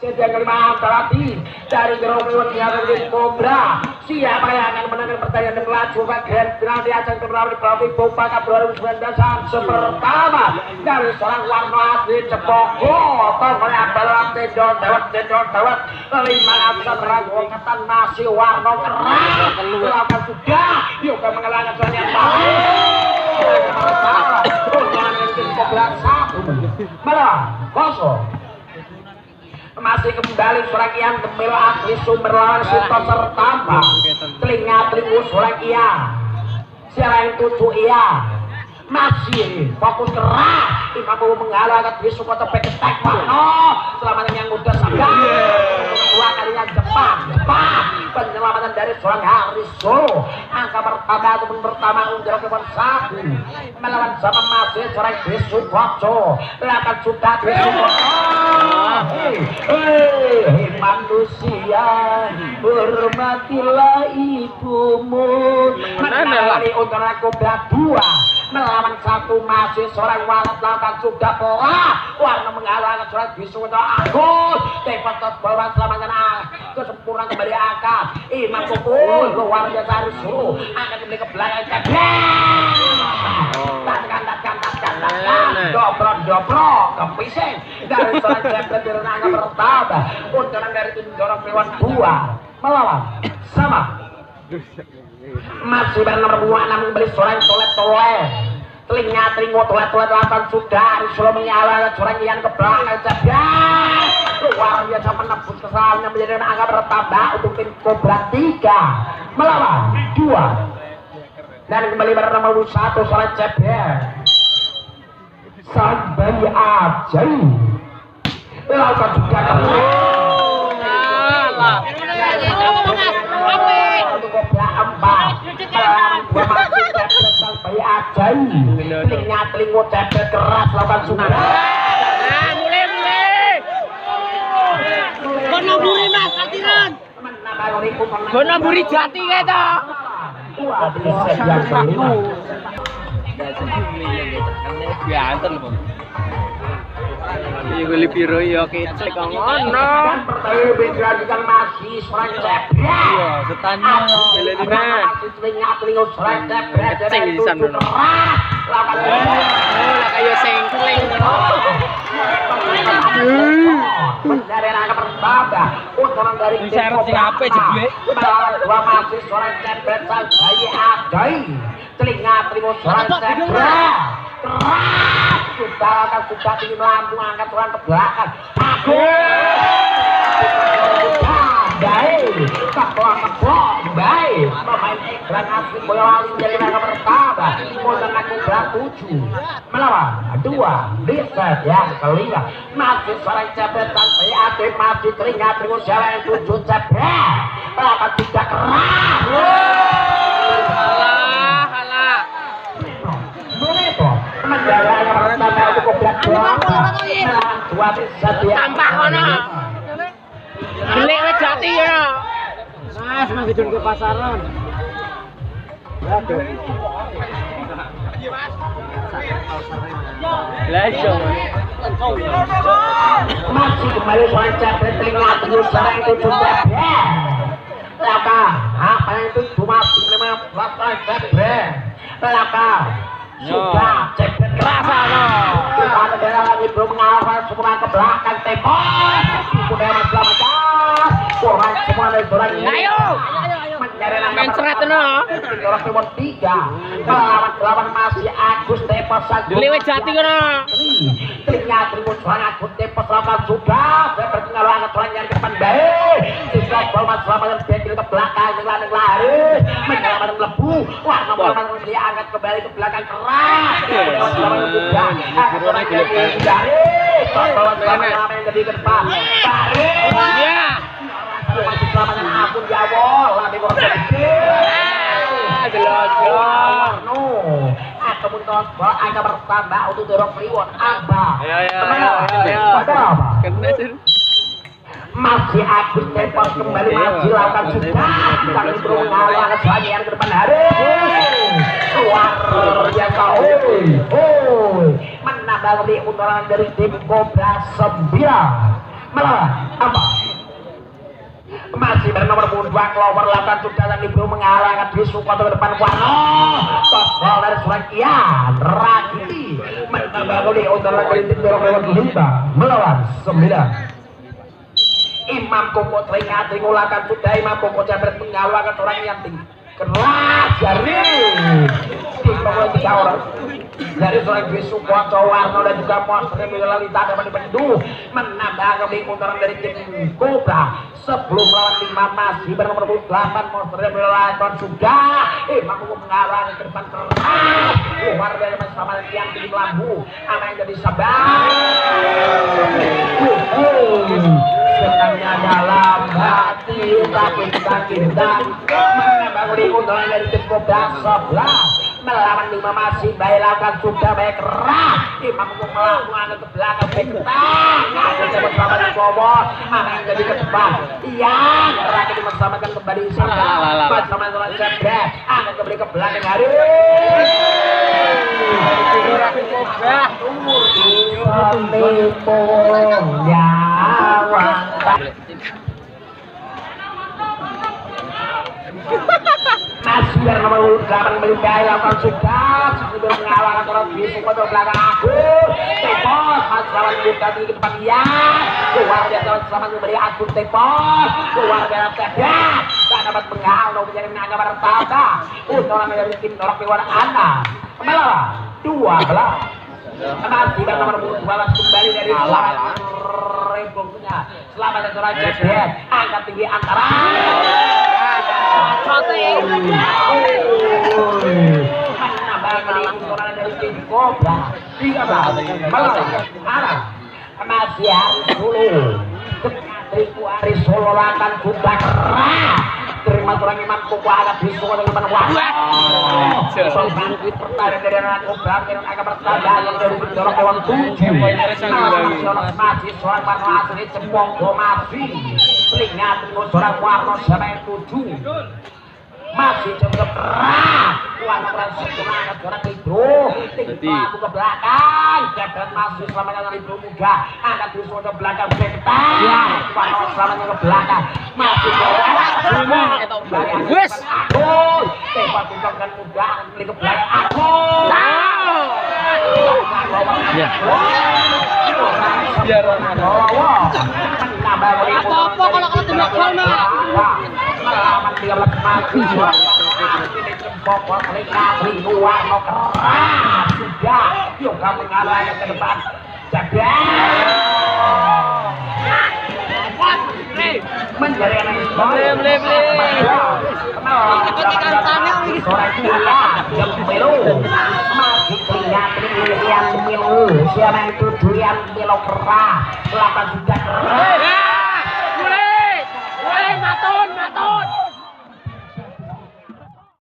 Yang kelima Tarati dari Gerombolan yang menjadi Kobra. Siapa yang akan menangkan pertandingan dan melaju ke grand final di ajang turnamen di Provinsi Bupaka 2019 pertama dari seorang warna asli Cepogo oleh Abdallah Tendon Dawat 500 ragu ketan nasi warna kerang lakukan sudah yuk ke mengelakkan soalnya jangan mungkin Kobra 1 malah kosong. Masih kembali Surakian Gemil asli sumber lawan Suto sertamba telinga Surakian siapa yang tujuh iya masih fokus keras Imam menghalau agar di Suko tepek ketek selamanya yang muda sabar dua kalinya cepat penyelamatan dari seorang Haris Solo angka pertama ataupun pertama unggul ke satu melawan sama masih seorang Desu Koco akan sudah Desu Koco manusia hormatilah ibumu menangani untuk aku berdua melawan satu masih seorang walat lawan sudah pola warna mengalahkan seorang bisu untuk aku tepat bawah selamanya kesempurnaan kembali akal Imam pukul luar biasa harus suruh akan kembali ke belakang dobro kepising dari seorang champion di renangnya pertama undangan dari tim dorong Dewan 2 melawan sama masih bernomor 26 beli seorang tolet telinga tolet 8 sudah Solo menyala seorang yang ke belakang saja luar biasa menembus kesalahannya menjadi angka bertambah untuk tim Kobra 3 melawan 2 dan kembali bernomor 1 seorang CBR sampai ajaib lakukan juga untuk Kobra 4 sampai ajaib telinga cepet keras lakukan sudah Gonoburi mas, latihan Gonoburi jati kita biasa loh iya gue biro ya kecek ngono pertanyaan masih seorang cebra iya setannya beledina kecek di sana lah kayak sengkling dari anak pertama undangan dari syarat sing ape jeblek dua masih seorang cebra bayi adai telinga seorang cebra keras sudah tinggi melambung angkat seorang ke belakang aku baik baik pemain iklan asli Boyolali jadi mereka pertama modal aku berat 7 melawan 2 di set yang kelima masih seorang cepet sampai adik masih telinga siapa yang 7 cepet melawan tidak keras tambah kono beli jati ya mas ngidun ke pasaran masih kembali lancar telinga terus sarang itu sudah laka apa itu cuma 15 cepet laka sudah cepet kerasa kita negara lagi belum mengawal semua ke belakang tembok sudah masalah kurang semua dari surat ini ayo main serat no orang Timur 3 lawan masih Agus Tepos Dewi Jati kono telinga Tribun Suara Agus Tepos lawan sudah saya berkenal orang yang depan baik sisa bawa selamatan bekil ke belakang dengan lari menyelamatkan lebu warna warna dia angkat kembali ke belakang keras selamatan sudah aku orang yang dari bawa selamatan yang lebih ke depan iya masih selamatan akun jawol nanti kok aku muntos angka bertambah untuk dorong Kliwon Aba masih Agus Tepos kembali masih lakukan sudah kami belum mengalahkan selanjutnya yang ke depan hari luar biasa menambah lebih undangan dari tim Kobra 9 melawan apa masih bernomor 2 kelompok 8 sudah dan Ibnu mengalahkan di Sukoto ke depan Wano topol dari Surakian Ragiti menambah gol untuk Ragiti melawan 9 Imam Koko teringat mengulakan sudah Imam Koko Jabret mengalahkan orang yang tinggi keras jari tim pemula 3 orang dari seorang Sukoto Warno dan juga Monster Lalita dapat dipendu menambah keuntungan dari tim Kobra sebelum melawan 5 masih bernomor 8 Monster Lalita sudah Imam Koko mengarah ke depan keras luar dari bersama yang tim lambu apa yang jadi sabar senangnya dalam hati sakit dan menambah keuntungan dari tim Kobra 11 melawan 5 masih baik lakukan sudah baik keras Imam melakukan ke belakang baik keras ada bersama di bawah mana yang jadi ke depan iya terakhir bersamakan kembali bersama dengan Jabret akan kembali ke belakang hari masih nomor 8 melindai lakukan sudah sudah mengalahkan orang di Sukoto belakang aku tepos mas lawan kita di depan dia keluar dia sama memberi aku tepos keluar dia tidak dapat mengalau menjadi menangkap pertama untuk orang dari tim Norok Dewan Anak melawan 12 masih bernomor 12 kembali dari selamat reboundnya selamat dan seorang Jabret angkat tinggi antara menambah keuntungan dari tim Kobra 13 malam masih Haris Solo Triku Haris Solo akan kuda keras terima seorang Imam Koko agak bisuk dengan Wah pertandingan dari anak Kobra yang akan bertandang dari dorong kawan 7 masih seorang Warno asli Cemponggo masih teringat seorang Warno siapa yang 7 masih coba berat Warno berhasil semangat seorang Ibro tinggal ke belakang Jabret masih selamatnya Ibro muda angkat bisuk ke belakang Beketang Warno selamatnya ke belakang masih wes aduh tempat tinggalkan muda kembali ke belakang aku ya biar apa-apa kalau tidak kena melawan 13 mati pokok mereka luar mau keras sudah juga mengalahkan ke depan menjadi anak beli sore kula yang melu masih teringat yang melu siapa yang tujuan melu keras 8 juta keras